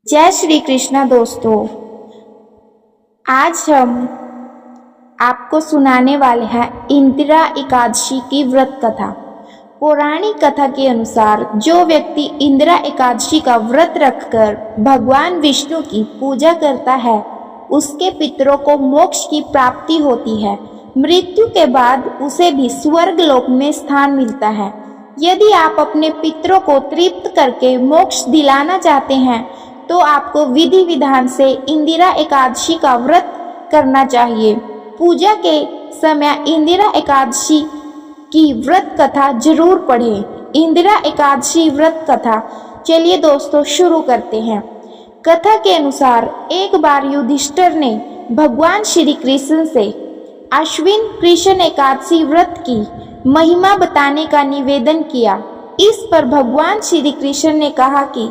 जय श्री कृष्णा दोस्तों। आज हम आपको सुनाने वाले हैं इंदिरा एकादशी की व्रत कथा। पौराणिक कथा के अनुसार जो व्यक्ति इंदिरा एकादशी का व्रत रखकर भगवान विष्णु की पूजा करता है उसके पितरों को मोक्ष की प्राप्ति होती है। मृत्यु के बाद उसे भी स्वर्ग लोक में स्थान मिलता है। यदि आप अपने पितरों को तृप्त करके मोक्ष दिलाना चाहते हैं तो आपको विधि विधान से इंदिरा एकादशी का व्रत करना चाहिए। पूजा के समय इंदिरा एकादशी की व्रत कथा जरूर पढ़ें। इंदिरा एकादशी व्रत कथा, चलिए दोस्तों शुरू करते हैं। कथा के अनुसार एक बार युधिष्ठिर ने भगवान श्री कृष्ण से अश्विन कृष्ण एकादशी व्रत की महिमा बताने का निवेदन किया। इस पर भगवान श्री कृष्ण ने कहा कि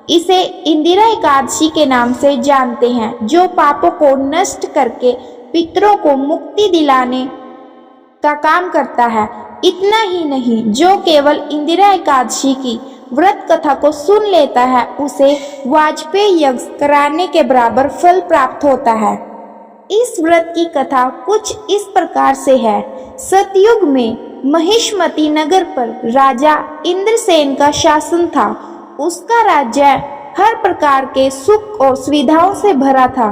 इसे इंदिरा एकादशी के नाम से जानते हैं, जो पापों को नष्ट करके पितरों को मुक्ति दिलाने का काम करता है। इतना ही नहीं, जो केवल इंदिरा एकादशी की व्रत कथा को सुन लेता है उसे वाजपेय यज्ञ कराने के बराबर फल प्राप्त होता है। इस व्रत की कथा कुछ इस प्रकार से है। सतयुग में महिष्मती नगर पर राजा इंद्रसेन का शासन था। उसका राज्य हर प्रकार के सुख और सुविधाओं से भरा था।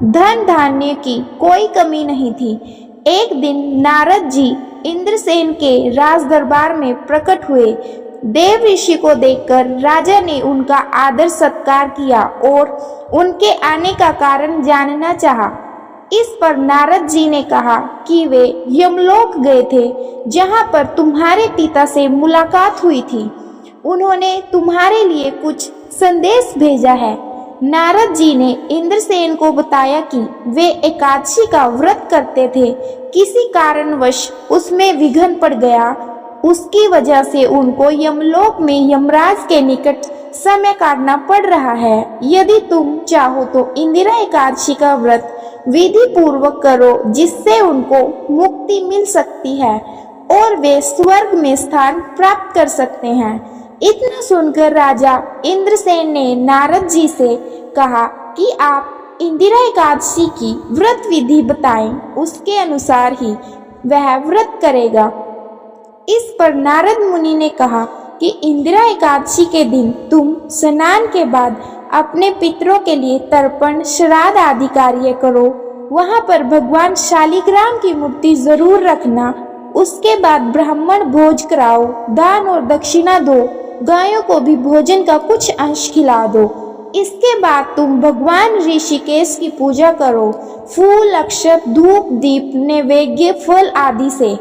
धन धान्य की कोई कमी नहीं थी। एक दिन नारद जी इंद्रसेन के राज दरबार में प्रकट हुए। देव ऋषि को देखकर राजा ने उनका आदर सत्कार किया और उनके आने का कारण जानना चाहा। इस पर नारद जी ने कहा कि वे यमलोक गए थे, जहां पर तुम्हारे पिता से मुलाकात हुई थी। उन्होंने तुम्हारे लिए कुछ संदेश भेजा है। नारद जी ने इंद्रसेन को बताया कि वे एकादशी का व्रत करते थे, किसी कारणवश उसमें विघ्न पड़ गया। उसकी वजह से उनको यमलोक में यमराज के निकट समय काटना पड़ रहा है। यदि तुम चाहो तो इंदिरा एकादशी का व्रत विधि पूर्वक करो, जिससे उनको मुक्ति मिल सकती है और वे स्वर्ग में स्थान प्राप्त कर सकते हैं। इतना सुनकर राजा इंद्रसेन ने नारद जी से कहा कि आप इंदिरा एकादशी की व्रत विधि बताएं, उसके अनुसार ही वह व्रत करेगा। इस पर नारद मुनि ने कहा कि इंदिरा एकादशी के दिन तुम स्नान के बाद अपने पितरों के लिए तर्पण, श्राद्ध आदि कार्य करो। वहां पर भगवान शालिग्राम की मूर्ति जरूर रखना। उसके बाद ब्राह्मण भोज कराओ, दान और दक्षिणा दो, गायों को भी भोजन का कुछ अंश खिला दो। इसके बाद तुम भगवान ऋषिकेश की पूजा करो, फूल, अक्षत, धूप, दीप, नैवेद्य, फल आदि से।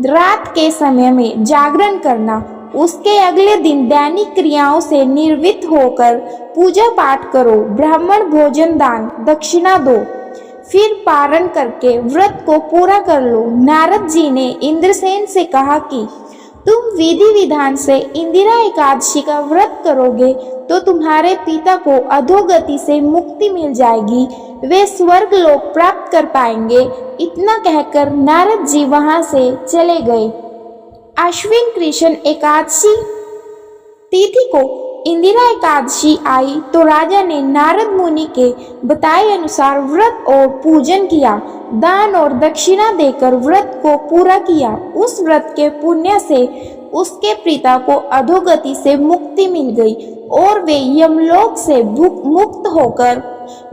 रात के समय में जागरण करना। उसके अगले दिन दैनिक क्रियाओं से निर्वृत्त होकर पूजा पाठ करो, ब्राह्मण भोजन, दान, दक्षिणा दो, फिर पारण करके व्रत को पूरा कर लो। नारद जी ने इंद्रसेन से कहा कि तुम विधि विधान से इंदिरा एकादशी का व्रत करोगे तो तुम्हारे पिता को अधोगति से मुक्ति मिल जाएगी, वे स्वर्ग लोक प्राप्त कर पाएंगे। इतना कहकर नारद जी वहां से चले गए। अश्विन कृष्ण एकादशी तिथि को इंदिरा एकादशी आई तो राजा ने नारद मुनि के बताए अनुसार व्रत और पूजन किया, दान और दक्षिणा देकर व्रत को पूरा किया। उस व्रत के पुण्य से उसके पिता को अधोगति से मुक्ति मिल गई और वे यमलोक से मुक्त होकर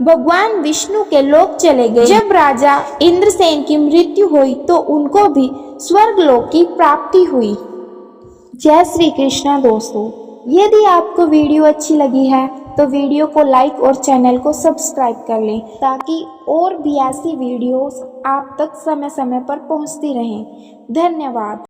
भगवान विष्णु के लोक चले गए। जब राजा इंद्रसेन की मृत्यु हुई तो उनको भी स्वर्ग लोक की प्राप्ति हुई। जय श्री कृष्णा दोस्तों। यदि आपको वीडियो अच्छी लगी है तो वीडियो को लाइक और चैनल को सब्सक्राइब कर लें, ताकि और भी ऐसी वीडियोस आप तक समय समय पर पहुंचती रहें। धन्यवाद।